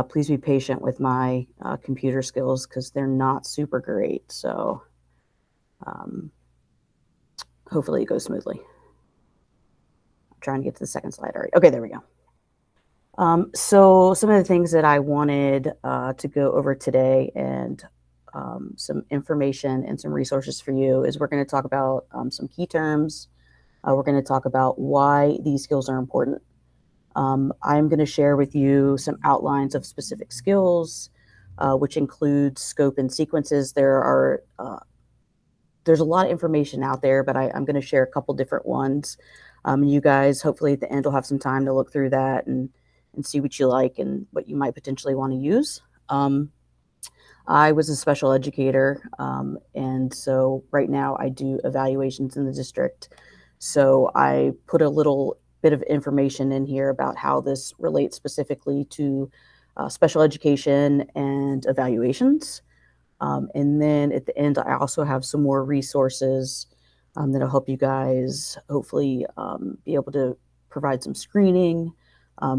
Please be patient with my computer skills because they're not super great. So hopefully it goes smoothly. I'm trying to get to the second slide. All right. Okay, there we go. So some of the things that I wanted to go over today and some information and some resources for you is we're going to talk about some key terms. We're going to talk about why these skills are important. I'm going to share with you some outlines of specific skills, which include scope and sequences. There's a lot of information out there, but I'm going to share a couple different ones. You guys, hopefully at the end, will have some time to look through that and see what you like and what you might potentially want to use. I was a special educator, and so right now I do evaluations in the district. So I put a little bit of information in here about how this relates specifically to special education and evaluations. And then at the end, I also have some more resources that'll help you guys hopefully be able to provide some screening,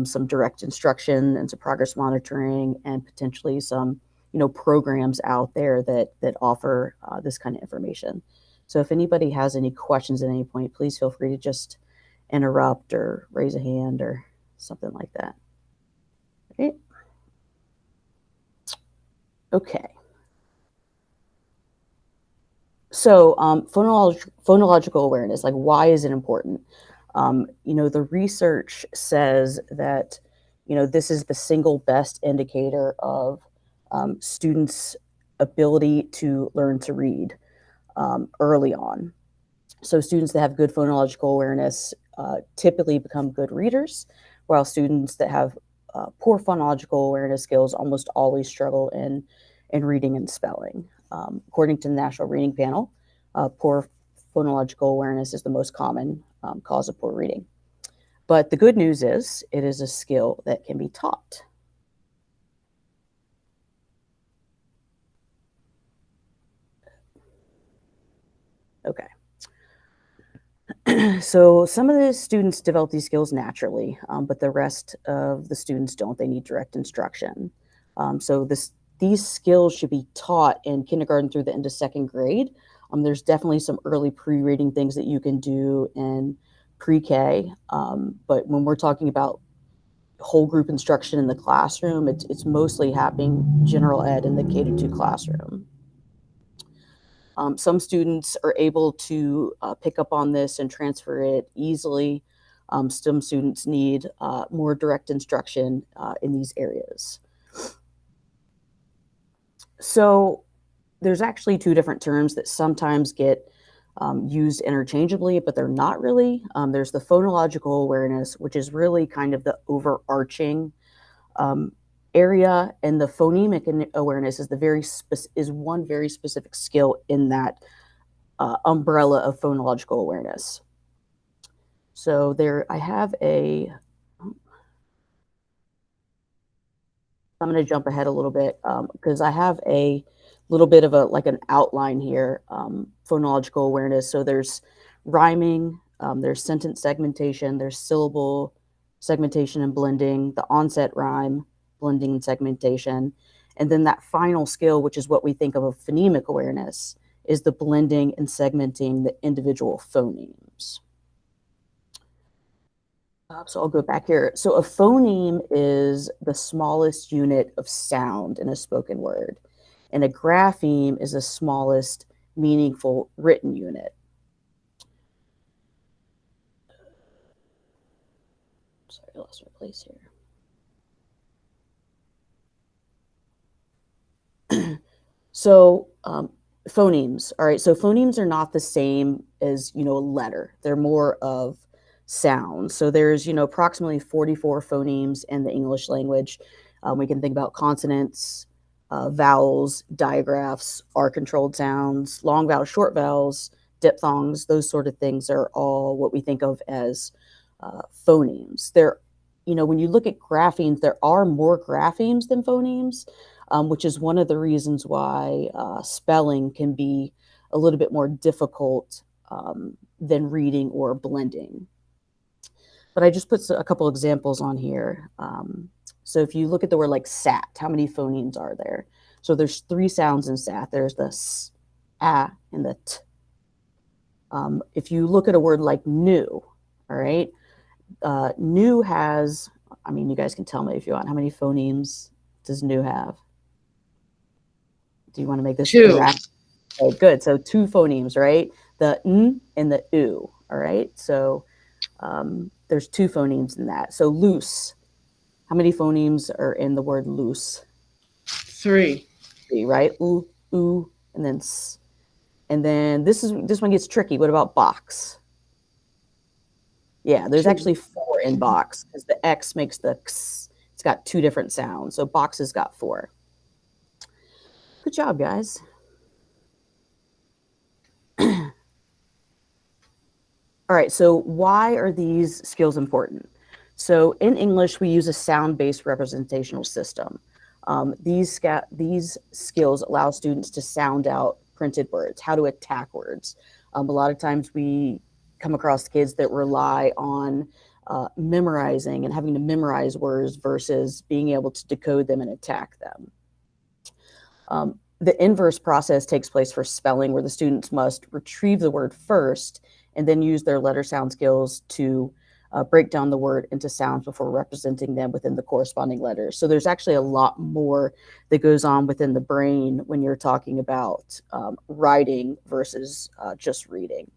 some direct instruction and some progress monitoring, and potentially some programs out there that offer this kind of information. So if anybody has any questions at any point, please feel free to just interrupt or raise a hand or something like that. Okay. So phonological awareness, like why is it important? The research says that, this is the single best indicator of students' ability to learn to read early on. So students that have good phonological awareness typically become good readers, while students that have poor phonological awareness skills almost always struggle in reading and spelling. According to the National Reading Panel, poor phonological awareness is the most common cause of poor reading. But the good news is it is a skill that can be taught. Okay. So some of the students develop these skills naturally, but the rest of the students don't. They need direct instruction. So these skills should be taught in kindergarten through the end of second grade. There's definitely some early pre-reading things that you can do in pre-K, but when we're talking about whole group instruction in the classroom, it's mostly happening general ed in the K-2 classroom. Some students are able to pick up on this and transfer it easily. Some students need more direct instruction in these areas. So there's actually two different terms that sometimes get used interchangeably, but they're not really. There's the phonological awareness, which is really kind of the overarching area, and the phonemic awareness is one very specific skill in that umbrella of phonological awareness. So I have I'm going to jump ahead a little bit because I have a little bit of an outline here, phonological awareness. So there's rhyming, there's sentence segmentation, there's syllable segmentation and blending, the onset rhyme, blending and segmentation. And then that final skill, which is what we think of a phonemic awareness, is the blending and segmenting the individual phonemes. So I'll go back here. So a phoneme is the smallest unit of sound in a spoken word, and a grapheme is the smallest meaningful written unit. Sorry, I lost my place here. So phonemes, all right, so phonemes are not the same as, a letter. They're more of sounds. So there's, approximately 44 phonemes in the English language. We can think about consonants, vowels, digraphs, R-controlled sounds, long vowels, short vowels, diphthongs. Those sort of things are all what we think of as phonemes. When you look at graphemes, there are more graphemes than phonemes, which is one of the reasons why spelling can be a little bit more difficult than reading or blending. But I just put a couple examples on here. So if you look at the word like sat, how many phonemes are there? So there's 3 sounds in sat. There's the s, a, and the t. If you look at a word like new, all right, new has, I mean, you guys can tell me if you want, how many phonemes does new have? Do you want to make this 2. interactive? Okay, good. So 2 phonemes, right? The n and the oo, all right? So there's 2 phonemes in that. So loose, how many phonemes are in the word loose? 3. 3, right? Ooh, and then s. And then this one gets tricky. What about box? Yeah, there's 2. actually 4 in box because the X makes the x. It's got 2 different sounds. So box has got 4. Good job, guys. All right, so why are these skills important? So in English, we use a sound-based representational system. These skills allow students to sound out printed words, how to attack words. A lot of times we come across kids that rely on memorizing and having to memorize words versus being able to decode them and attack them. The inverse process takes place for spelling, where the students must retrieve the word first and then use their letter sound skills to break down the word into sounds before representing them within the corresponding letters. So there's actually a lot more that goes on within the brain when you're talking about writing versus just reading.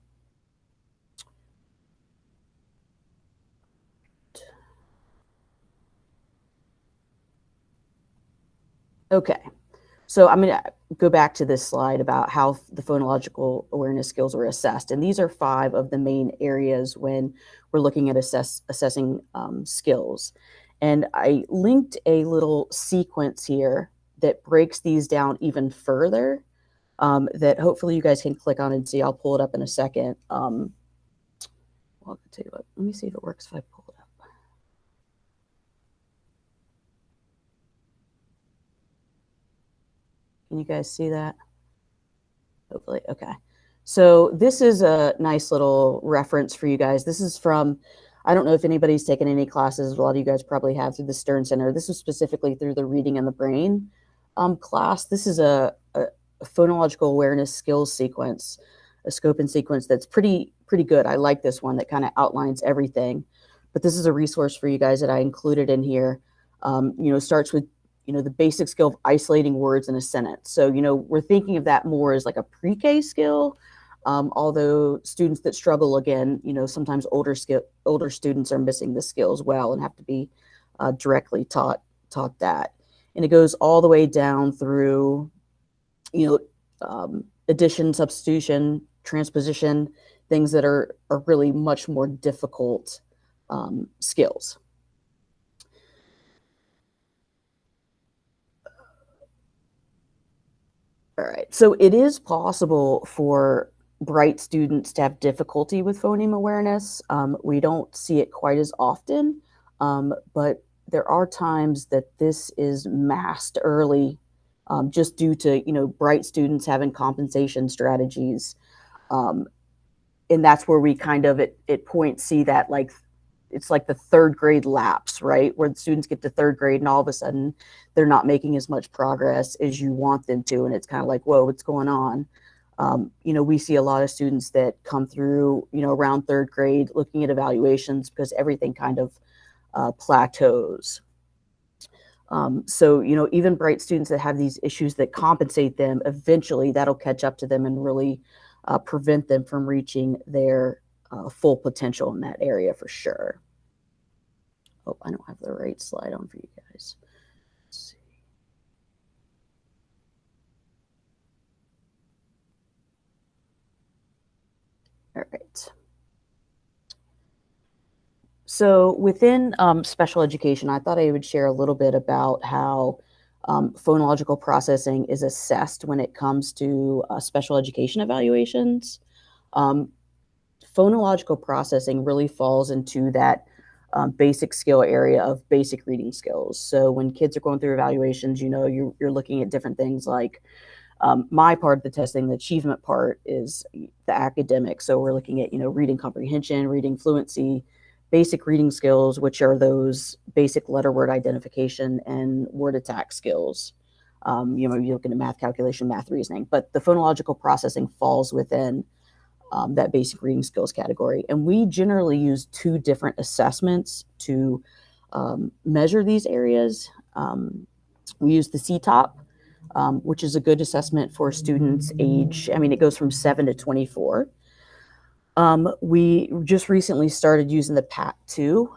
Okay. So I'm going to go back to this slide about how the phonological awareness skills are assessed. And these are 5 of the main areas when we're looking at assessing skills. And I linked a little sequence here that breaks these down even further that hopefully you guys can click on and see. I'll pull it up in a second. Well, I'll tell you what, let me see if it works if I pull it up. Can you guys see that? Hopefully, okay. So this is a nice little reference for you guys. This is from, I don't know if anybody's taken any classes, a lot of you guys probably have, through the Stern Center. This is specifically through the Reading and the Brain class. This is a phonological awareness skills sequence, a scope and sequence that's pretty good. I like this one that kind of outlines everything. But this is a resource for you guys that I included in here. Starts with the basic skill of isolating words in a sentence. So, we're thinking of that more as like a pre-K skill, although students that struggle, again, sometimes older students are missing the skill as well and have to be directly taught that. And it goes all the way down through, addition, substitution, transposition, things that are really much more difficult skills. All right. So it is possible for bright students to have difficulty with phoneme awareness. We don't see it quite as often, but there are times that this is masked early, just due to bright students having compensation strategies, and that's where we kind of at points see that, like, it's like the 3rd grade lapse, right? Where the students get to 3rd grade and all of a sudden they're not making as much progress as you want them to. And it's kind of like, whoa, what's going on? We see a lot of students that come through, around 3rd grade looking at evaluations because everything kind of plateaus. So, even bright students that have these issues that compensate them, eventually that'll catch up to them and really prevent them from reaching their full potential in that area for sure. Oh, I don't have the right slide on for you guys. Let's see. All right. So within special education, I thought I would share a little bit about how phonological processing is assessed when it comes to special education evaluations. Phonological processing really falls into that basic skill area of basic reading skills. So when kids are going through evaluations, you're looking at different things like my part of the testing, the achievement part, is the academic. So we're looking at, reading comprehension, reading fluency, basic reading skills, which are those basic letter word identification and word attack skills. You're looking at math calculation, math reasoning, but the phonological processing falls within that basic reading skills category. And we generally use two different assessments to measure these areas. We use the CTOP, which is a good assessment for students age, it goes from 7 to 24. We just recently started using the PAT2,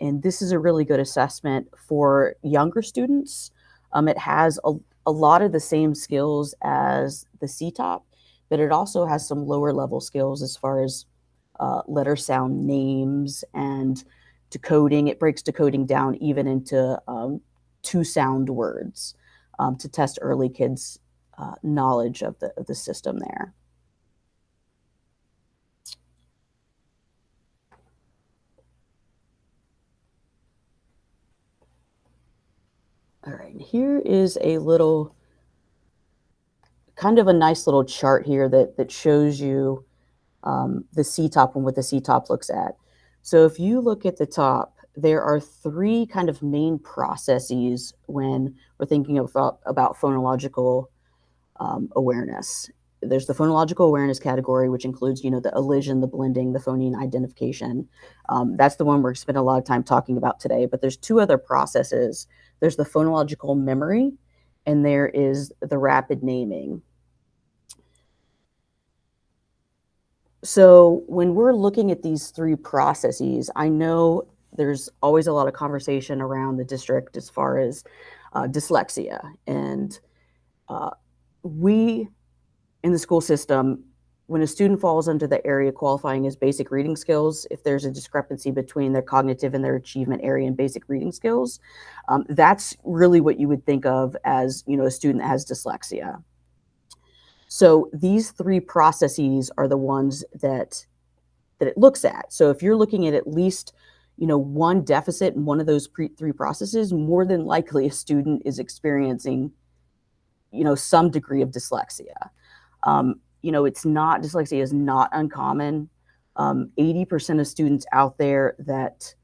and this is a really good assessment for younger students. It has a lot of the same skills as the CTOP, but it also has some lower level skills as far as letter sound names and decoding. It breaks decoding down even into two sound words to test early kids' knowledge of the system there. All right, here is a little, kind of a nice little chart here that shows you the CTOP and what the CTOP looks at. So if you look at the top, there are three kind of main processes when we're thinking about phonological awareness. There's the phonological awareness category, which includes, the elision, the blending, the phoneme identification. That's the one we're spending a lot of time talking about today. But there's two other processes. There's the phonological memory, and there is the rapid naming. So when we're looking at these three processes, I know there's always a lot of conversation around the district as far as dyslexia. And we, in the school system, when a student falls under the area qualifying as basic reading skills, if there's a discrepancy between their cognitive and their achievement area and basic reading skills, that's really what you would think of as, a student that has dyslexia. So these three processes are the ones that it looks at. So if you're looking at least, one deficit in one of those three processes, more than likely a student is experiencing, some degree of dyslexia. Dyslexia is not uncommon. 80% of students out there that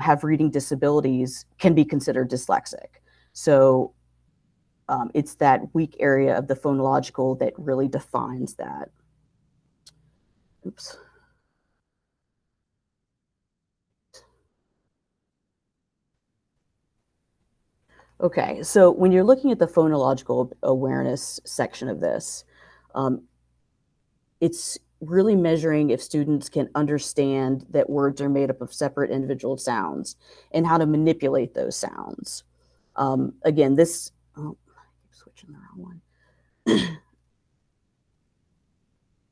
have reading disabilities can be considered dyslexic. So it's that weak area of the phonological that really defines that. Oops. Okay, so when you're looking at the phonological awareness section of this, it's really measuring if students can understand that words are made up of separate individual sounds and how to manipulate those sounds. Again, this, oh, I keep switching the wrong one.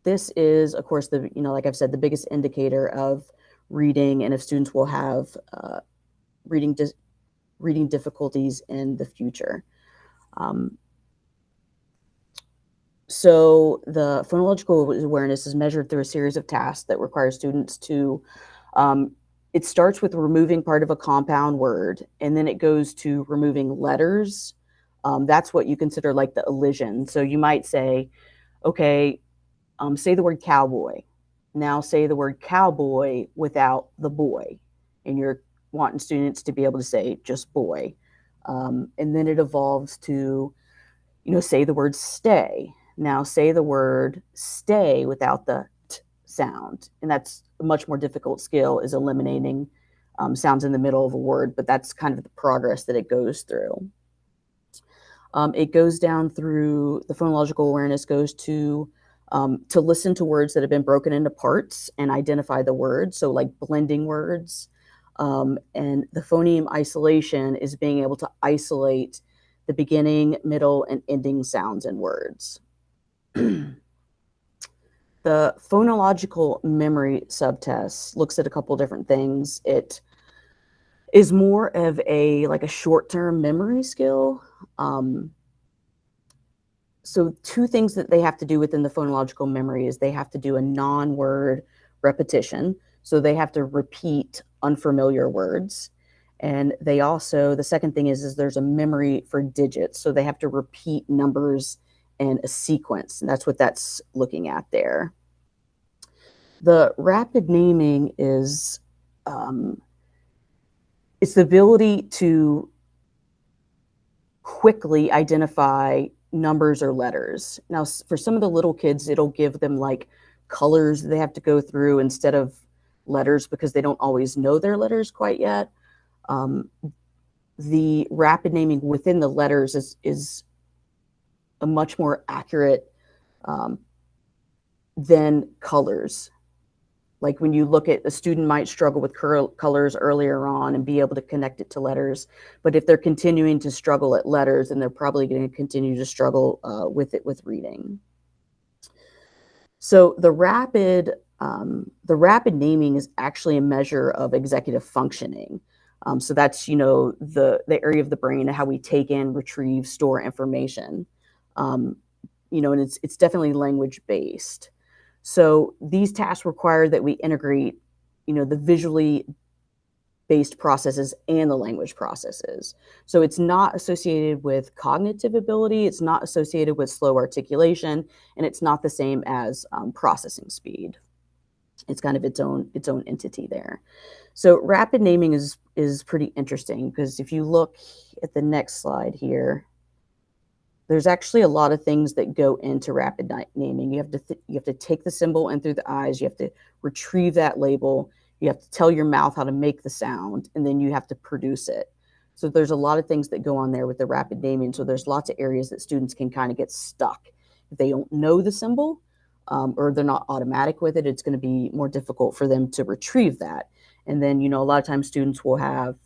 This is, of course, like I've said, the biggest indicator of reading and if students will have reading difficulties in the future. So the phonological awareness is measured through a series of tasks that require students to, it starts with removing part of a compound word, and then it goes to removing letters. That's what you consider like the elision. So you might say, okay, say the word cowboy. Now say the word cowboy without the boy. And you're wanting students to be able to say just boy. And then it evolves to, say the word stay. Now say the word stay without the t sound. And that's a much more difficult skill, is eliminating sounds in the middle of a word, but that's kind of the progress that it goes through. It goes down through, the phonological awareness goes to listen to words that have been broken into parts and identify the words, so like blending words. And the phoneme isolation is being able to isolate the beginning, middle, and ending sounds in words. The phonological memory subtest looks at a couple different things. It is more of a short-term memory skill. So two things that they have to do within the phonological memory is they have to do a non-word repetition. So they have to repeat unfamiliar words. And they also, the second thing is there's a memory for digits. So they have to repeat numbers in a sequence. And that's what that's looking at there. The rapid naming is it's the ability to quickly identify numbers or letters. Now, for some of the little kids, it'll give them like colors they have to go through instead of letters because they don't always know their letters quite yet. The rapid naming within the letters is a much more accurate than colors. Like when you look at a student might struggle with colors earlier on and be able to connect it to letters. But if they're continuing to struggle at letters, then they're probably going to continue to struggle with it with reading. So the rapid naming is actually a measure of executive functioning. So that's, the area of the brain, how we take in, retrieve, store information. And it's definitely language based. So these tasks require that we integrate, the visually based processes and the language processes. So it's not associated with cognitive ability, it's not associated with slow articulation, and it's not the same as processing speed. It's kind of its own entity there. So rapid naming is pretty interesting because if you look at the next slide here, there's actually a lot of things that go into rapid naming. You have to take the symbol in through the eyes. You have to retrieve that label. You have to tell your mouth how to make the sound, and then you have to produce it. So there's a lot of things that go on there with the rapid naming. So there's lots of areas that students can kind of get stuck. If they don't know the symbol or they're not automatic with it, it's going to be more difficult for them to retrieve that. And then, a lot of times students will have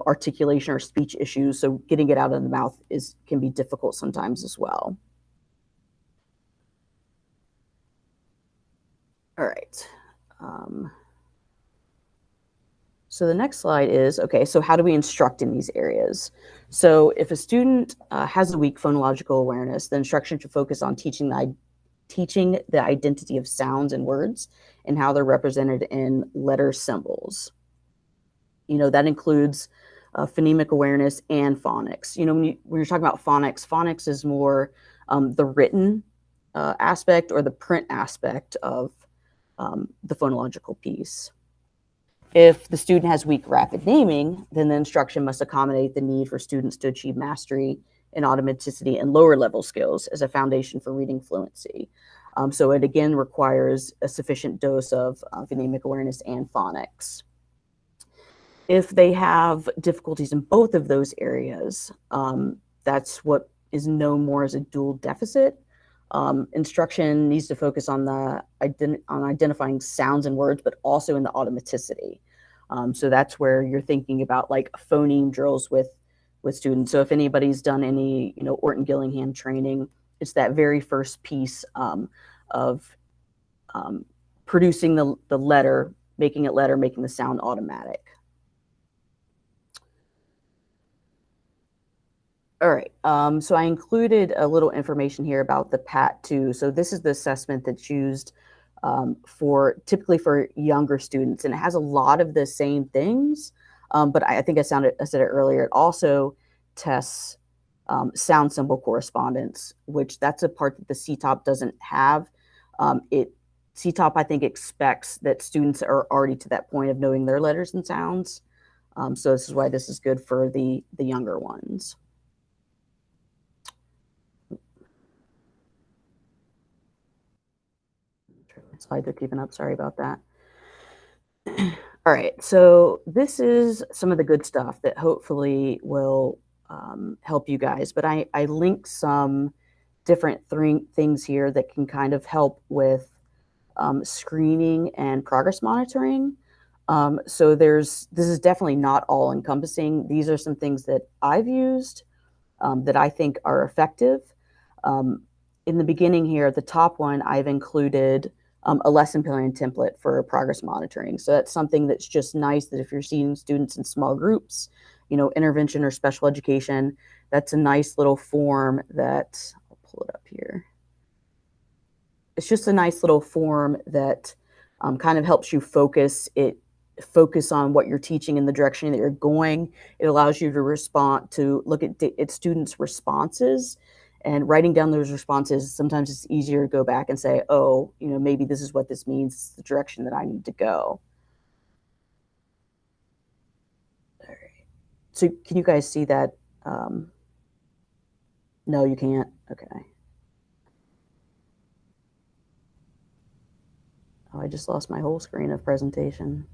articulation or speech issues. So getting it out of the mouth can be difficult sometimes as well. All right. So the next slide is, okay, so how do we instruct in these areas? So if a student has a weak phonological awareness, the instruction should focus on teaching the identity of sounds and words and how they're represented in letter symbols. That includes phonemic awareness and phonics. When you're talking about phonics is more the written aspect or the print aspect of the phonological piece. If the student has weak rapid naming, then the instruction must accommodate the need for students to achieve mastery in automaticity and lower level skills as a foundation for reading fluency. So it again requires a sufficient dose of phonemic awareness and phonics. If they have difficulties in both of those areas, that's what is known more as a dual deficit. Instruction needs to focus on identifying sounds and words, but also in the automaticity. So that's where you're thinking about like phoneme drills with students. So if anybody's done any Orton Gillingham training, it's that very first piece of producing the letter, making the sound automatic. All right, so I included a little information here about the PAT-2. So this is the assessment that's used typically for younger students, and it has a lot of the same things, but I think I said it earlier, it also tests sound symbol correspondence, which that's a part that the CTOP doesn't have. CTOP, I think, expects that students are already to that point of knowing their letters and sounds. So this is why this is good for the younger ones. Slides are keeping up. Sorry about that. All right, so this is some of the good stuff that hopefully will help you guys. But I linked some different things here that can kind of help with screening and progress monitoring. So this is definitely not all encompassing. These are some things that I've used that I think are effective. In the beginning here, at the top one, I've included a lesson plan template for progress monitoring. So that's something that's just nice that if you're seeing students in small groups, intervention or special education, that's a nice little form that, I'll pull it up here. It's just a nice little form that kind of helps you focus on what you're teaching in the direction that you're going. It allows you to look at students' responses, and writing down those responses. Sometimes it's easier to go back and say, oh, maybe this is what this means. It's the direction that I need to go. So can you guys see that? No, you can't. Okay. Oh, I just lost my whole screen of presentation.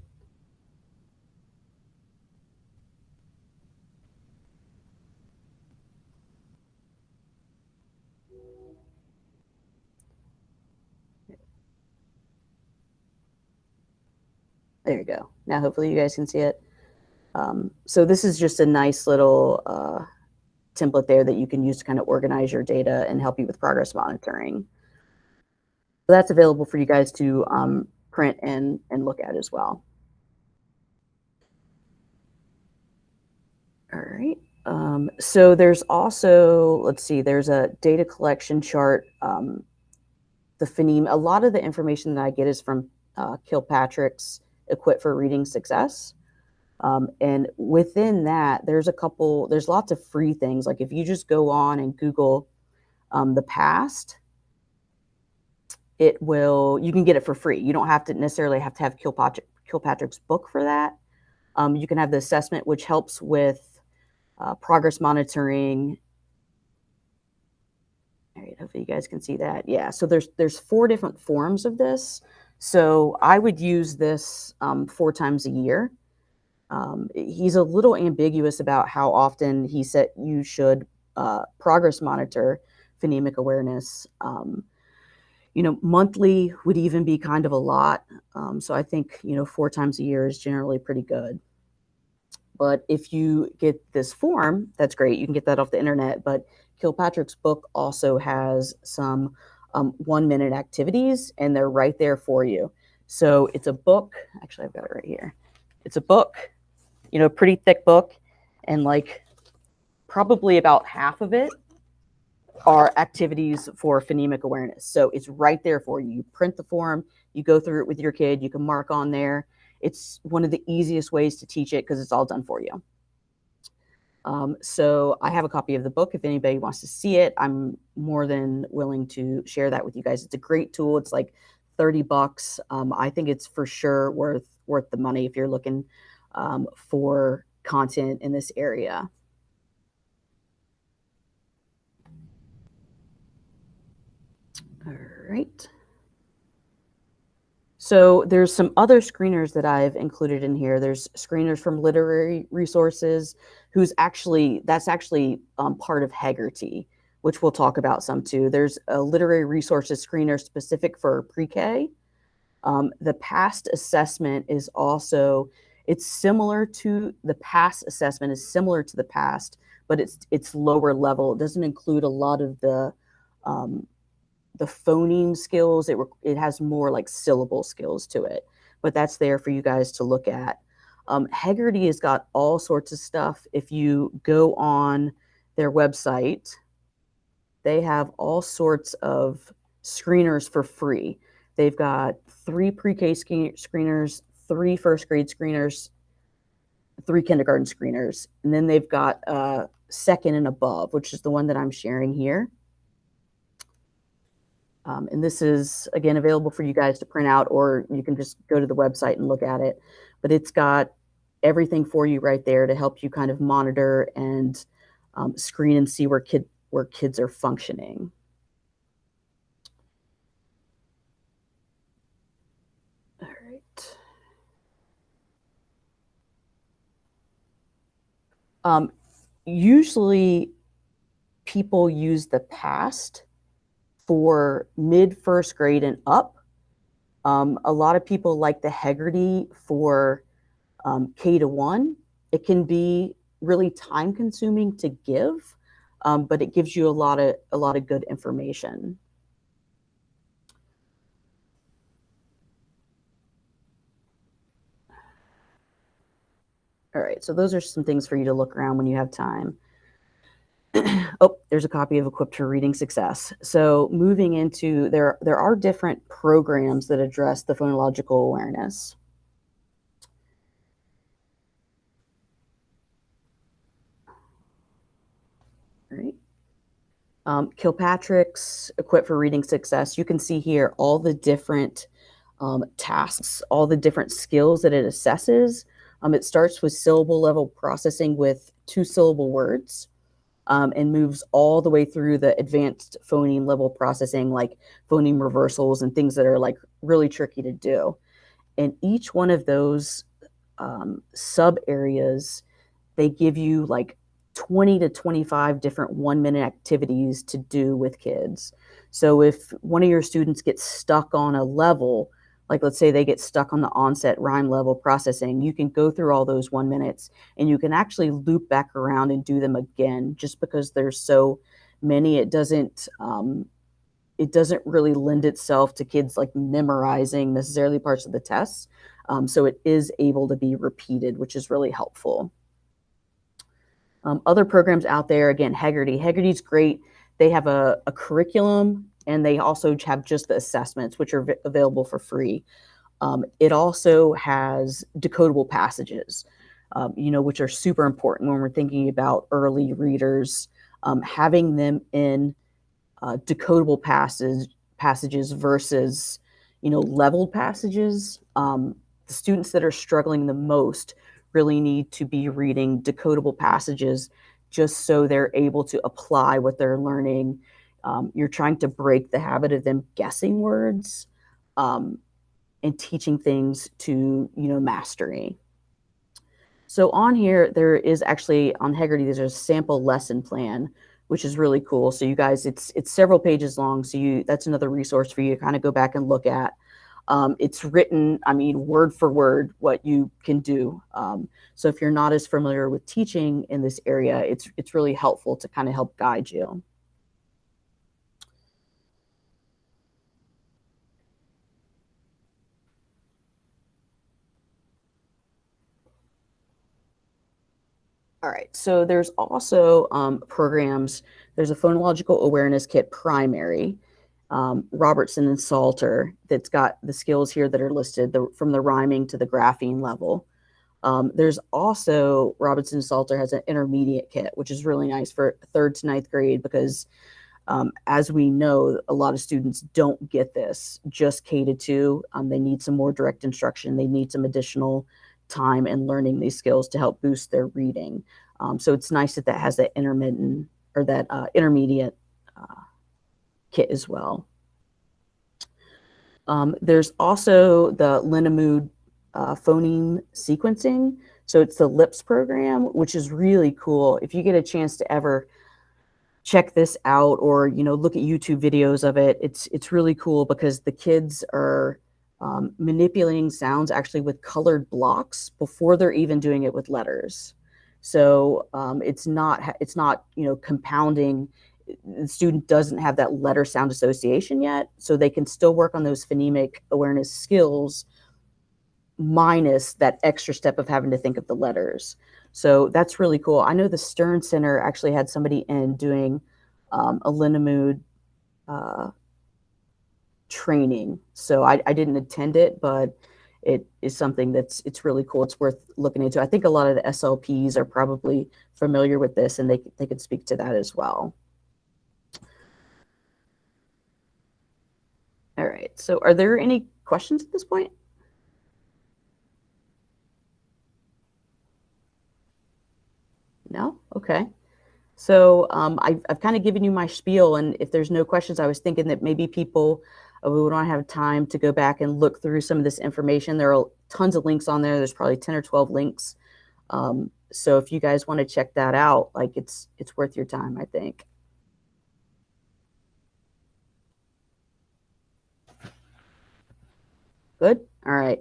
There you go. Now hopefully you guys can see it. So this is just a nice little template there that you can use to kind of organize your data and help you with progress monitoring. So that's available for you guys to print and look at as well. All right. So there's also, let's see, there's a data collection chart. The phoneme, a lot of the information that I get is from Kilpatrick's Equip for Reading Success. And within that, there's lots of free things. Like if you just go on and Google the past, you can get it for free. You don't have to necessarily have to have Kilpatrick's book for that. You can have the assessment, which helps with progress monitoring. All right, hopefully you guys can see that. Yeah, so there's 4 different forms of this. So I would use this 4 times a year. He's a little ambiguous about how often he said you should progress monitor phonemic awareness. Monthly would even be kind of a lot. So I think, 4 times a year is generally pretty good. But if you get this form, that's great. You can get that off the internet. But Kilpatrick's book also has some 1-minute activities, and they're right there for you. So it's a book. Actually, I've got it right here. It's a book, pretty thick book, and like probably about half of it are activities for phonemic awareness. So it's right there for you. You print the form, you go through it with your kid, you can mark on there. It's one of the easiest ways to teach it because it's all done for you. So I have a copy of the book. If anybody wants to see it, I'm more than willing to share that with you guys. It's a great tool. It's like $30. I think it's for sure worth the money if you're looking for content in this area. All right. So there's some other screeners that I've included in here. There's screeners from Literary Resources, that's actually part of Haggerty, which we'll talk about some too. There's a Literary Resources screener specific for pre-K. The PAST assessment is also, it's similar to the PAST assessment is similar to the PAST, but it's lower level. It doesn't include a lot of the phoneme skills. It has more like syllable skills to it, but that's there for you guys to look at. Haggerty has got all sorts of stuff. If you go on their website, they have all sorts of screeners for free. They've got 3 pre-K screeners, 3 first grade screeners, 3 kindergarten screeners, and then they've got second and above, which is the one that I'm sharing here. And this is, again, available for you guys to print out, or you can just go to the website and look at it. But it's got everything for you right there to help you kind of monitor and screen and see where kids are functioning. All right. Usually people use the PAST for mid-first grade and up. A lot of people like the Haggerty for K to 1. It can be really time consuming to give, but it gives you a lot of good information. All right, so those are some things for you to look around when you have time. Oh, there's a copy of Equipped for Reading Success. So moving into, there are different programs that address the phonological awareness. All right. Kilpatrick's Equipped for Reading Success. You can see here all the different tasks, all the different skills that it assesses. It starts with syllable level processing with 2-syllable words, and moves all the way through the advanced phoneme level processing, like phoneme reversals and things that are like really tricky to do. And each one of those sub areas, they give you like 20 to 25 different 1-minute activities to do with kids. So if one of your students gets stuck on a level, like let's say they get stuck on the onset rhyme level processing, you can go through all those 1 minutes and you can actually loop back around and do them again. Just because there's so many, it doesn't really lend itself to kids like memorizing necessarily parts of the tests. So it is able to be repeated, which is really helpful. Other programs out there, again, Heggerty's great. They have a curriculum, and they also have just the assessments, which are available for free. It also has decodable passages, which are super important when we're thinking about early readers. Having them in decodable passages versus, leveled passages. The students that are struggling the most really need to be reading decodable passages just so they're able to apply what they're learning. You're trying to break the habit of them guessing words, and teaching things to, mastery. So on here, there is actually, on Heggerty, there's a sample lesson plan, which is really cool. So you guys, it's several pages long. So that's another resource for you to kind of go back and look at. It's written, word for word, what you can do. So if you're not as familiar with teaching in this area, it's really helpful to kind of help guide you. All right, so there's also programs. There's a phonological awareness kit primary, Robertson and Salter, that's got the skills here that are listed from the rhyming to the grapheme level. There's also, Robertson and Salter has an intermediate kit, which is really nice for 3rd to 9th grade because, as we know, a lot of students don't get this just K to 2. They need some more direct instruction. They need some additional time and learning these skills to help boost their reading. So it's nice that has that intermittent or that intermediate kit as well. There's also the Linnemood phoneme sequencing. So it's the LIPS program, which is really cool. If you get a chance to ever check this out or, look at YouTube videos of it, it's really cool because the kids are manipulating sounds actually with colored blocks before they're even doing it with letters. So it's not compounding. The student doesn't have that letter sound association yet, so they can still work on those phonemic awareness skills minus that extra step of having to think of the letters. So that's really cool. I know the Stern Center actually had somebody in doing a Linnemood training. So I didn't attend it, but it is something it's really cool. It's worth looking into. I think a lot of the SLPs are probably familiar with this, and they could speak to that as well. All right. So are there any questions at this point? No? Okay. So I've kind of given you my spiel, and if there's no questions, I was thinking that maybe people we don't have time to go back and look through some of this information. There are tons of links on there. There's probably 10 or 12 links. So if you guys want to check that out, like it's worth your time, I think. Good. All right.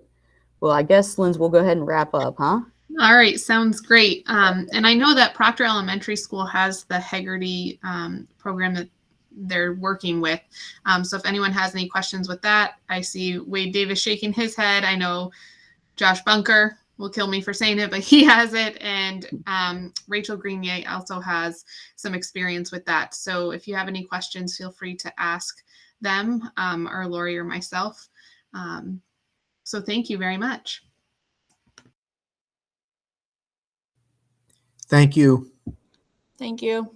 Well, I guess, Linz, we'll go ahead and wrap up, huh? All right, sounds great. And I know that Proctor Elementary School has the Heggerty program that they're working with. So if anyone has any questions with that, I see Wade Davis shaking his head. I know Josh Bunker will kill me for saying it, but he has it. And Rachel Grenier also has some experience with that. So if you have any questions, feel free to ask them or Lori or myself. So thank you very much. Thank you. Thank you.